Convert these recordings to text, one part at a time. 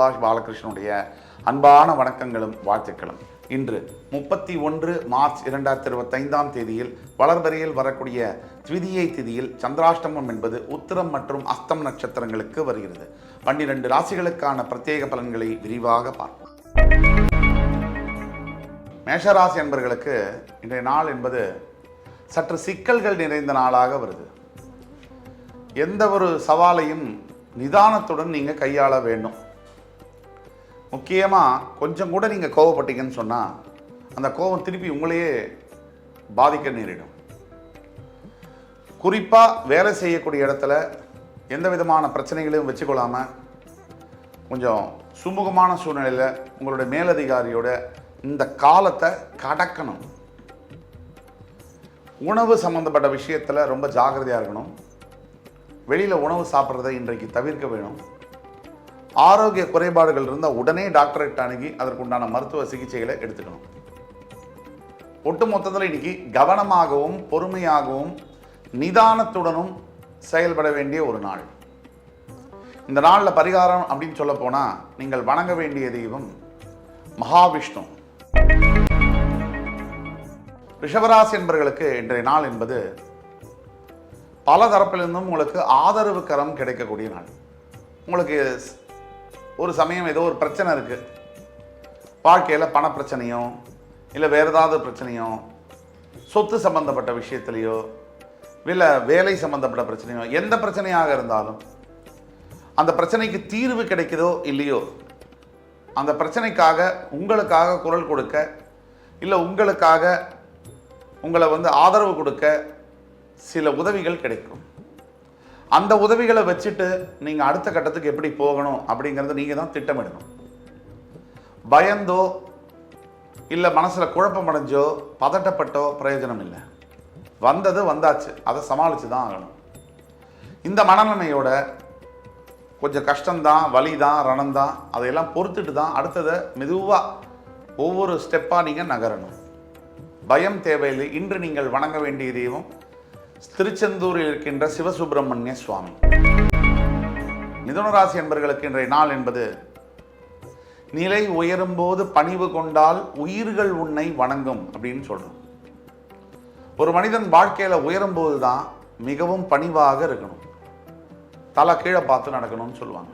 சுபாஷ் பாலகிருஷ்ணனுடைய அன்பான வணக்கங்களும் வாழ்த்துக்களும். இன்று 31 மார்ச் 2025 தேதியில் வளர்பறையில் வரக்கூடிய த்விதியை திதியில் சந்திராஷ்டமம் என்பது உத்திரம் மற்றும் அஸ்தம் நட்சத்திரங்களுக்கு வருகிறது. 12 ராசிகளுக்கான பிரத்யேக பலன்களை விரிவாக பார்ப்போம். மேஷராசி என்பவர்களுக்கு இன்றைய நாள் என்பது சற்று சிக்கல்கள் நிறைந்த நாளாக வருது. எந்த ஒரு சவாலையும் நிதானத்துடன் நீங்கள் கையாள வேண்டும். முக்கியமாக கொஞ்சம் கூட நீங்கள் கோவப்பட்டீங்கன்னு சொன்னால் அந்த கோபம் திருப்பி உங்களையே பாதிக்க நேரிடும். குறிப்பாக வேலை செய்யக்கூடிய இடத்துல எந்த விதமான பிரச்சனைகளையும் வச்சுக்கொள்ளாமல் கொஞ்சம் சுமூகமான சூழ்நிலையில் உங்களுடைய மேலதிகாரியோட இந்த காலத்தை கடக்கணும். உணவு சம்மந்தப்பட்ட விஷயத்தில் ரொம்ப ஜாக்கிரதையாக இருக்கணும். வெளியில் உணவு சாப்பிட்றதை இன்றைக்கு தவிர்க்க வேணும். ஆரோக்கிய குறைபாடுகள் இருந்தால் உடனே டாக்டர்கிட்ட அணுகி அதற்குண்டான மருத்துவ சிகிச்சைகளை எடுத்துக்கணும். ஒட்டு மொத்தத்தில் இன்னைக்கு கவனமாகவும் பொறுமையாகவும் நிதானத்துடனும் செயல்பட வேண்டிய ஒரு நாள். இந்த நாளில் பரிகாரம் அப்படின்னு சொல்ல போனால் நீங்கள் வணங்க வேண்டிய தெய்வம் மகாவிஷ்ணு. ரிஷபராசி என்பவர்களுக்கு இன்றைய நாள் என்பது பல தரப்பிலிருந்தும் உங்களுக்கு ஆதரவு கரம் கிடைக்கக்கூடிய நாள். உங்களுக்கு ஒரு சமயம் ஏதோ ஒரு பிரச்சனை இருக்குது, வாழ்க்கையில் பண பிரச்சனையோ இல்லை வேறு ஏதாவது பிரச்சனையோ, சொத்து சம்பந்தப்பட்ட விஷயத்துலையோ இல்லை வேலை சம்பந்தப்பட்ட பிரச்சனையோ, எந்த பிரச்சனையாக இருந்தாலும் அந்த பிரச்சனைக்கு தீர்வு கிடைக்குதோ இல்லையோ, அந்த பிரச்சனைக்காக உங்களுக்காக குரல் கொடுக்க இல்லை உங்களுக்காக உங்களை ஆதரவு கொடுக்க சில உதவிகள் கிடைக்கும். அந்த உதவிகளை வச்சுட்டு நீங்கள் அடுத்த கட்டத்துக்கு எப்படி போகணும் அப்படிங்கிறத நீங்கள் தான் திட்டமிடணும். பயந்தோ இல்லை மனசில் குழப்பம் அடைஞ்சோ பதட்டப்பட்டோ பிரயோஜனம் இல்லை. வந்தது வந்தாச்சு, அதை சமாளித்து தான் ஆகணும். இந்த மனநிலைமையோட கொஞ்சம் கஷ்டம்தான், வலிதான், ரணம்தான், அதையெல்லாம் பொறுத்துட்டு தான் அடுத்ததை மெதுவாக ஒவ்வொரு ஸ்டெப்பாக நீங்கள் நகரணும். பயம் தேவையில்லை. இன்று நீங்கள் வணங்க வேண்டிய தெய்வம் திருச்செந்தூரில் இருக்கின்ற சிவசுப்பிரமணிய சுவாமி. மிதுனராசி என்பவர்களுக்கு இன்றைய நாள் என்பது நிலை உயரும் போது பணிவு கொண்டால் உயிர்கள் உன்னை வணங்கும் அப்படின்னு சொல்றோம். ஒரு மனிதன் வாழ்க்கையில உயரும் போது தான் மிகவும் பணிவாக இருக்கணும், தலை கீழே பார்த்து நடக்கணும்னு சொல்லுவாங்க.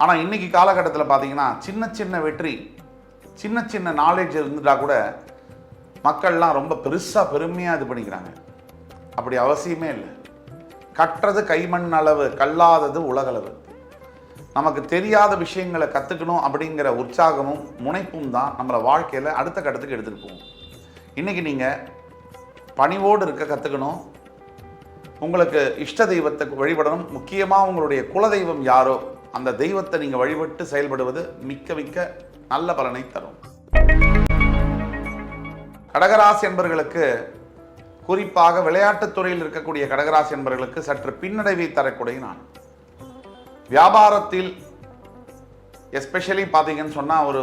ஆனா இன்னைக்கு காலகட்டத்தில் பார்த்தீங்கன்னா சின்ன சின்ன வெற்றி, சின்ன சின்ன நாலேஜ் இருந்துட்டா கூட மக்கள்லாம் ரொம்ப பெருமையாக இது பண்ணிக்கிறாங்க. அப்படி அவசியமே இல்லை. கற்றது கைமண் அளவு, கல்லாதது உலகளவு. நமக்கு தெரியாத விஷயங்களை கற்றுக்கணும் அப்படிங்கிற உற்சாகமும் முனைப்பும் தான் நம்மளை வாழ்க்கையில் அடுத்த கட்டத்துக்கு எடுத்துகிட்டு போகும். இன்றைக்கி நீங்கள் பணிவோடு இருக்க கற்றுக்கணும். உங்களுக்கு இஷ்ட தெய்வத்தை வழிபடணும். முக்கியமாக உங்களுடைய குலதெய்வம் யாரோ அந்த தெய்வத்தை நீங்கள் வழிபட்டு செயல்படுவது மிக்க மிக்க நல்ல பலனை தரும். கடகராசி என்பவர்களுக்கு, குறிப்பாக விளையாட்டுத் துறையில் இருக்கக்கூடிய கடகராசி என்பவர்களுக்கு சற்று பின்னடைவை தரக்கூடிய நாள். வியாபாரத்தில் எஸ்பெஷலி பார்த்தீங்கன்னு சொன்னால் ஒரு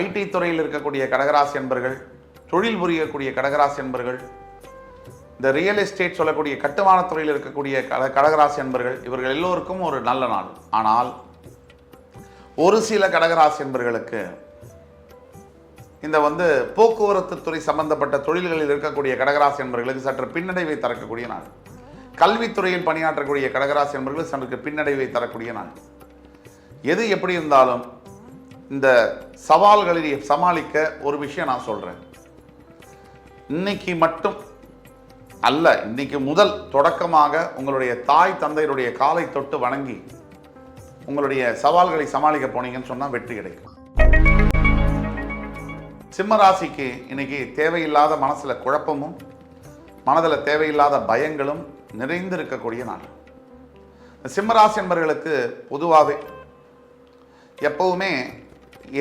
ஐடி துறையில் இருக்கக்கூடிய கடகராசி என்பவர்கள், தொழில் புரியக்கூடிய கடகராசி என்பவர்கள், இந்த ரியல் எஸ்டேட் சொல்லக்கூடிய கட்டுமான துறையில் இருக்கக்கூடிய கடகராசி என்பவர்கள், இவர்கள் எல்லோருக்கும் ஒரு நல்ல நாள். ஆனால் ஒரு சில கடகராசி என்பவர்களுக்கு இந்த போக்குவரத்து துறை சம்பந்தப்பட்ட தொழில்களில் இருக்கக்கூடிய கடகராசி என்பவர்களுக்கு சற்று பின்னடைவை தரக்கூடிய நாள். கல்வித்துறையில் பணியாற்றக்கூடிய கடகராசி என்பவர்களுக்கு சற்று பின்னடைவை தரக்கூடிய நாள். எது எப்படி இருந்தாலும் இந்த சவால்களை சமாளிக்க ஒரு விஷயம் நான் சொல்றேன். இன்னைக்கு மட்டும் அல்ல, இன்னைக்கு முதல் தொடக்கமாக உங்களுடைய தாய் தந்தையருடைய காலை தொட்டு வணங்கி உங்களுடைய சவால்களை சமாளிக்க போனீங்கன்னு சொன்னால் வெற்றி கிடைக்கும். சிம்மராசிக்கு இன்னைக்கு தேவையில்லாத மனசுல குழப்பமும் மனதில் தேவையில்லாத பயங்களும் நிறைந்து இருக்கக்கூடிய நாள். சிம்மராசி என்பவர்களுக்கு பொதுவாகவே எப்பவுமே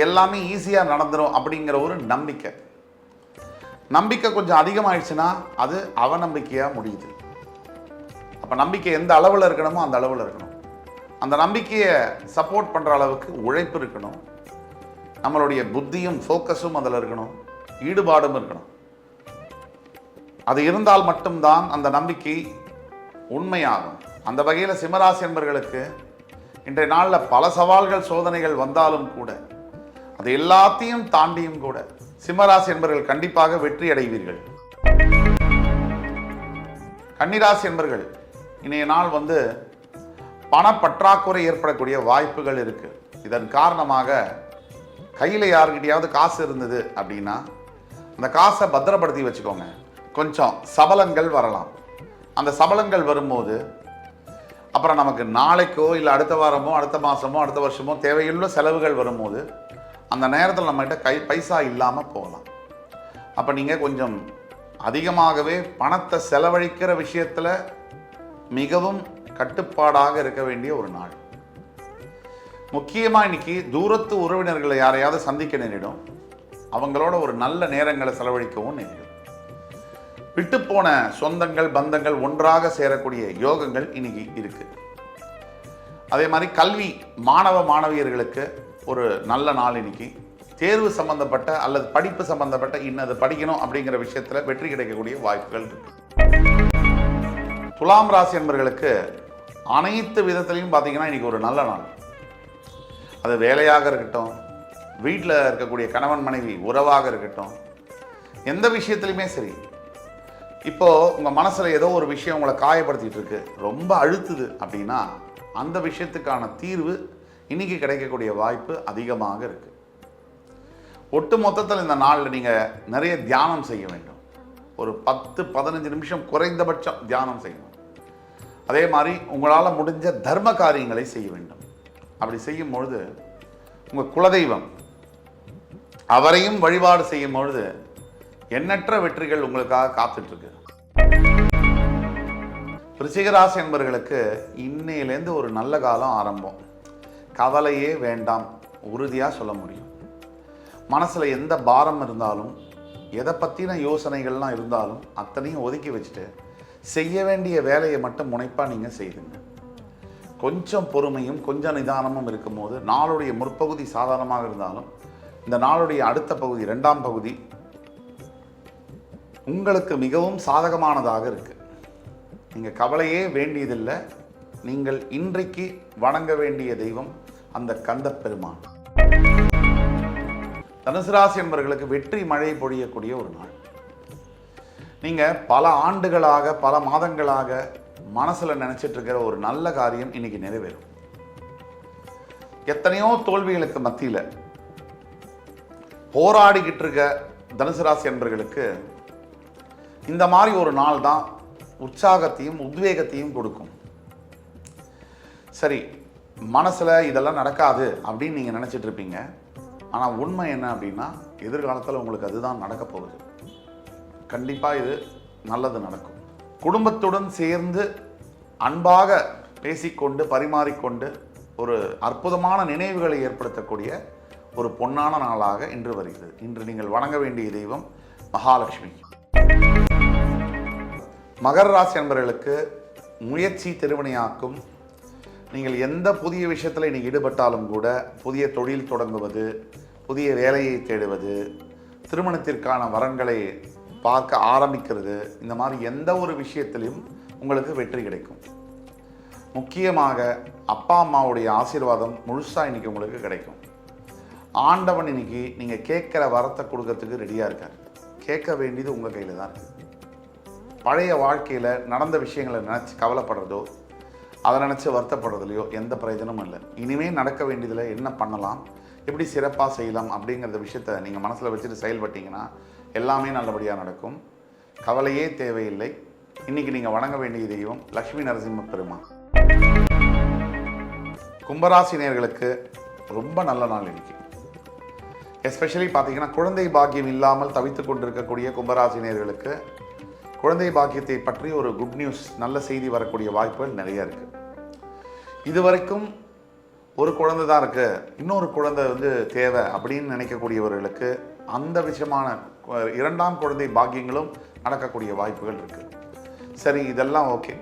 எல்லாமே ஈஸியாக நடந்துடும் அப்படிங்கிற ஒரு நம்பிக்கை கொஞ்சம் அதிகமாயிடுச்சுன்னா அது அவநம்பிக்கையாக முடியுது. அப்போ நம்பிக்கை எந்த அளவில் இருக்கணுமோ அந்த அளவில் இருக்கணும். அந்த நம்பிக்கையை சப்போர்ட் பண்ணுற அளவுக்கு உழைப்பு இருக்கணும். நம்மளுடைய புத்தியும் ஃபோக்கஸும் அதில் இருக்கணும், ஈடுபாடும் இருக்கணும். அது இருந்தால் மட்டும்தான் அந்த நம்பிக்கை உண்மையாகும். அந்த வகையில் சிம்மராசி என்பவர்களுக்கு இன்றைய நாளில் பல சவால்கள் சோதனைகள் வந்தாலும் கூட அது எல்லாத்தையும் தாண்டியும் கூட சிம்மராசி என்பவர்கள் கண்டிப்பாக வெற்றி அடைவீர்கள். கன்னிராசி என்பவர்கள் இன்றைய நாள் பணப்பற்றாக்குறை ஏற்படக்கூடிய வாய்ப்புகள் இருக்கு. இதன் காரணமாக கையில் யாருக்கிட்டையாவது காசு இருந்தது அப்படின்னா அந்த காசை பத்திரப்படுத்தி வச்சுக்கோங்க. கொஞ்சம் சபலங்கள் வரலாம். அந்த சபலங்கள் வரும்போது அப்புறம் நமக்கு நாளைக்கோ இல்லை அடுத்த வாரமோ அடுத்த மாதமோ அடுத்த வருஷமோ தேவையுள்ள செலவுகள் வரும்போது அந்த நேரத்தில் நம்மகிட்ட பைசா இல்லாமல் போகலாம். அப்போ நீங்கள் கொஞ்சம் அதிகமாகவே பணத்தை செலவழிக்கிற விஷயத்தில் மிகவும் கட்டுப்பாடாக இருக்க வேண்டிய ஒரு நாள். முக்கியமாக இன்னைக்கு தூரத்து உறவினர்களை யாரையாவது சந்திக்க நேரிடும். அவங்களோட ஒரு நல்ல நேரங்களை செலவழிக்கவும் நேரிடும். விட்டுப்போன சொந்தங்கள் பந்தங்கள் ஒன்றாக சேரக்கூடிய யோகங்கள் இன்னைக்கு இருக்கு. அதே மாதிரி கல்வி மாணவ மாணவியர்களுக்கு ஒரு நல்ல நாள். இன்னைக்கு தேர்வு சம்பந்தப்பட்ட அல்லது படிப்பு சம்பந்தப்பட்ட இன்னது படிக்கணும் அப்படிங்கிற விஷயத்தில் வெற்றி கிடைக்கக்கூடிய வாய்ப்புகள் இருக்கு. துலாம் ராசி என்பவர்களுக்கு அனைத்து விதத்திலையும் பார்த்தீங்கன்னா இன்னைக்கு ஒரு நல்ல நாள். அது வேலையாக இருக்கட்டும், வீட்டில் இருக்கக்கூடிய கணவன் மனைவி உறவாக இருக்கட்டும், எந்த விஷயத்துலையுமே சரி. இப்போது உங்கள் மனசில் ஏதோ ஒரு விஷயம் உங்களை காயப்படுத்திட்டு இருக்கு, ரொம்ப அழுத்துது அப்படின்னா அந்த விஷயத்துக்கான தீர்வு இன்னைக்கு கிடைக்கக்கூடிய வாய்ப்பு அதிகமாக இருக்கு. ஒட்டு மொத்தத்தில் இந்த நாளில் நீங்கள் நிறைய தியானம் செய்ய வேண்டும். ஒரு 10-15 நிமிஷம் குறைந்தபட்சம் தியானம் செய்யணும். அதே மாதிரி உங்களால் முடிஞ்ச தர்ம காரியங்களை செய்ய வேண்டும். அப்படி செய்யும் பொழுது உங்கள் குலதெய்வம் அவரையும் வழிபாடு செய்யும் பொழுது எண்ணற்ற வெற்றிகள் உங்களுக்காக காத்துட்டு இருக்கு. விருச்சிகராசி என்பவர்களுக்கு இன்னையிலேருந்து ஒரு நல்ல காலம் ஆரம்பம். கவலையே வேண்டாம், உறுதியாக சொல்ல முடியும். மனசில் எந்த பாரம் இருந்தாலும் எதை பற்றின யோசனைகள்லாம் இருந்தாலும் அத்தனையும் ஒதுக்கி வச்சுட்டு செய்ய வேண்டிய வேலையை மட்டும் முனைப்பாக நீங்கள் செய்துங்க. கொஞ்சம் பொறுமையும் கொஞ்சம் நிதானமும் இருக்கும்போது நாளுடைய முற்பகுதி சாதாரணமாக இருந்தாலும் இந்த நாளுடைய அடுத்த பகுதி 2ஆம் பகுதி உங்களுக்கு மிகவும் சாதகமானதாக இருக்கு. நீங்கள் கவலையே வேண்டியதில்லை. நீங்கள் இன்றைக்கு வணங்க வேண்டிய தெய்வம் அந்த கந்த பெருமான். தனுசு ராசி என்பவர்களுக்கு வெற்றி மழை பொழியக்கூடிய ஒரு நாள். நீங்கள் பல ஆண்டுகளாக பல மாதங்களாக மனசில் நினச்சிட்டு இருக்கிற ஒரு நல்ல காரியம் இன்னைக்கு நிறைவேறும். எத்தனையோ தோல்விகளுக்கு மத்தியில் போராடிக்கிட்டு இருக்க தனுசு ராசி என்பவர்களுக்கு இந்த மாதிரி ஒரு நாள் தான் உற்சாகத்தையும் உத்வேகத்தையும் கொடுக்கும். சரி, மனசில் இதெல்லாம் நடக்காது அப்படின்னு நீங்கள் நினச்சிட்டு இருப்பீங்க. ஆனால் உண்மை என்ன அப்படின்னா எதிர்காலத்தில் உங்களுக்கு அதுதான் நடக்க போகுது. கண்டிப்பாக இது நல்லது நடக்கும். குடும்பத்துடன் சேர்ந்து அன்பாக பேசிக்கொண்டு பரிமாறிக்கொண்டு ஒரு அற்புதமான நினைவுகளை ஏற்படுத்தக்கூடிய ஒரு பொன்னான நாளாக இன்று வருகிறது. இன்று நீங்கள் வணங்க வேண்டிய தெய்வம் மகாலட்சுமி. மகர ராசி என்பவர்களுக்கு முயற்சி திருவினையாக்கும். நீங்கள் எந்த புதிய விஷயத்தில் இன்னைக்கு ஈடுபட்டாலும் கூட புதிய தொழில் தொடங்குவது, புதிய வேலையை தேடுவது, திருமணத்திற்கான வரன்களை பார்க்க ஆரம்பிக்கிறது, இந்த மாதிரி எந்த ஒரு விஷயத்திலும் உங்களுக்கு வெற்றி கிடைக்கும். முக்கியமாக அப்பா அம்மாவுடைய ஆசீர்வாதம் முழுசாக இன்னைக்கு உங்களுக்கு கிடைக்கும். ஆண்டவன் இன்னைக்கு நீங்கள் கேட்குற வரத்தை கொடுக்கறதுக்கு ரெடியாக இருக்கார். கேட்க வேண்டியது உங்கள் கையில் தான் இருக்குது. பழைய வாழ்க்கையில் நடந்த விஷயங்களை நினச்சி கவலைப்படுறதோ அதை நினச்சி வருத்தப்படுறதுலையோ எந்த பிரயோஜனமும் இல்லை. இனிமேல் நடக்க வேண்டியதில் என்ன பண்ணலாம், எப்படி சிறப்பாக செய்யலாம் அப்படிங்கிற விஷயத்தை நீங்கள் மனசில் வச்சுட்டு செயல்பட்டீங்கன்னா எல்லாமே நல்லபடியாக நடக்கும். கவலையே தேவையில்லை. இன்னைக்கு நீங்கள் வணங்க வேண்டிய தெய்வம் லக்ஷ்மி நரசிம்ம பெருமான். கும்பராசினியர்களுக்கு ரொம்ப நல்ல நாள் இன்னைக்கு. எஸ்பெஷலி பார்த்தீங்கன்னா குழந்தை பாக்கியம் இல்லாமல் தவித்து கொண்டிருக்கக்கூடிய கும்பராசினியர்களுக்கு குழந்தை பாக்கியத்தை பற்றி ஒரு குட் நியூஸ், நல்ல செய்தி வரக்கூடிய வாய்ப்புகள் நிறைய இருக்குது. இதுவரைக்கும் ஒரு குழந்தை தான் இருக்குது, இன்னொரு குழந்தை தேவை அப்படின்னு நினைக்கக்கூடியவர்களுக்கு அந்த விஷயமான 2ஆம் குழந்தை பாக்கியங்களும் நடக்கக்கூடிய வாய்ப்புகள் இருக்குது. சரி, இதெல்லாம் ஓகே.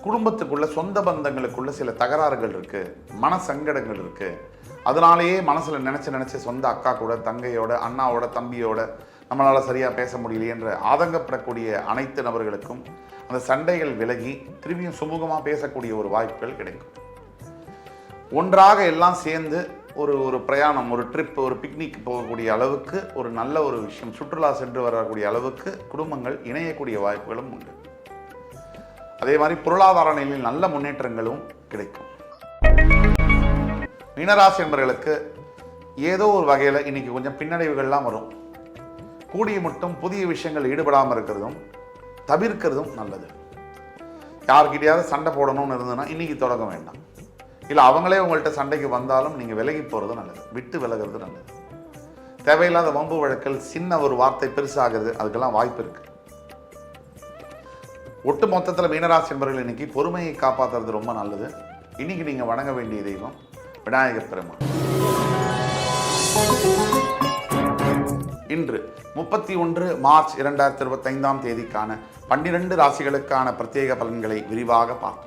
குடும்பத்துக்குள்ள சொந்த பந்தங்களுக்குள்ள சில தகராறுகள் இருக்குது, மன சங்கடங்கள் இருக்குது. அதனாலேயே மனசில் நினச்சி சொந்த அக்கா கூட, தங்கையோட, அண்ணாவோட, தம்பியோட நம்மளால் சரியாக பேச முடியலையே என்ற ஆதங்கப்படக்கூடிய அனைத்து நபர்களுக்கும் அந்த சண்டைகள் விலகி திரும்பியும் சுமூகமாக பேசக்கூடிய ஒரு வாய்ப்புகள் கிடைக்கும். ஒன்றாக எல்லாம் சேர்ந்து ஒரு ஒரு பிரயாணம், ஒரு ட்ரிப், ஒரு பிக்னிக் போகக்கூடிய அளவுக்கு ஒரு நல்ல ஒரு விஷயம், சுற்றுலா சென்று வரக்கூடிய அளவுக்கு குடும்பங்கள் இணையக்கூடிய வாய்ப்புகளும் உண்டு. அதே மாதிரி பொருளாதார நிலையில் நல்ல முன்னேற்றங்களும் கிடைக்கும். மீனராசி என்பவர்களுக்கு ஏதோ ஒரு வகையில் இன்னைக்கு கொஞ்சம் பின்னடைவுகள்லாம் வரும். கூடிய மட்டும் புதிய விஷயங்கள் ஈடுபடாமல் இருக்கிறதும் தவிர்க்கிறதும் நல்லது. யார்கிட்டயாவது சண்டை போடணும்னு இருந்ததுன்னா இன்னைக்கு தொடங்க வேண்டாம். இல்லை அவங்களே உங்கள்கிட்ட சண்டைக்கு வந்தாலும் நீங்கள் விலகி போகிறது நல்லது, விட்டு விலகிறது நல்லது. தேவையில்லாத வம்பு வழக்கல், சின்ன ஒரு வார்த்தை பெருசாகிறது, அதுக்கெல்லாம் வாய்ப்பு இருக்கு. ஒட்டு மொத்தத்தில் மீனராசி என்பவர்கள் இன்னைக்கு பொறுமையை காப்பாற்றுறது ரொம்ப நல்லது. இன்னைக்கு நீங்கள் வணங்க வேண்டிய தெய்வம் விநாயகர் பெருமான். இன்று 31 மார்ச் 2025 தேதிக்கான 12 ராசிகளுக்கான பிரத்யேக பலன்களை விரிவாக பார்த்தோம்.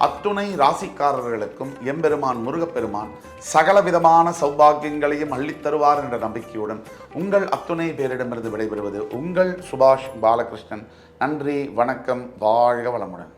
அத்துணை ராசிக்காரர்களுக்கும் எம்பெருமான் முருகப்பெருமான் சகலவிதமான சௌபாகியங்களையும் அள்ளித்தருவார் என்ற நம்பிக்கையுடன் உங்கள் அத்துணை பேரிடமிருந்து விடைபெறுவது உங்கள் சுபாஷ் பாலகிருஷ்ணன். நன்றி, வணக்கம், வாழ்க வளமுடன்.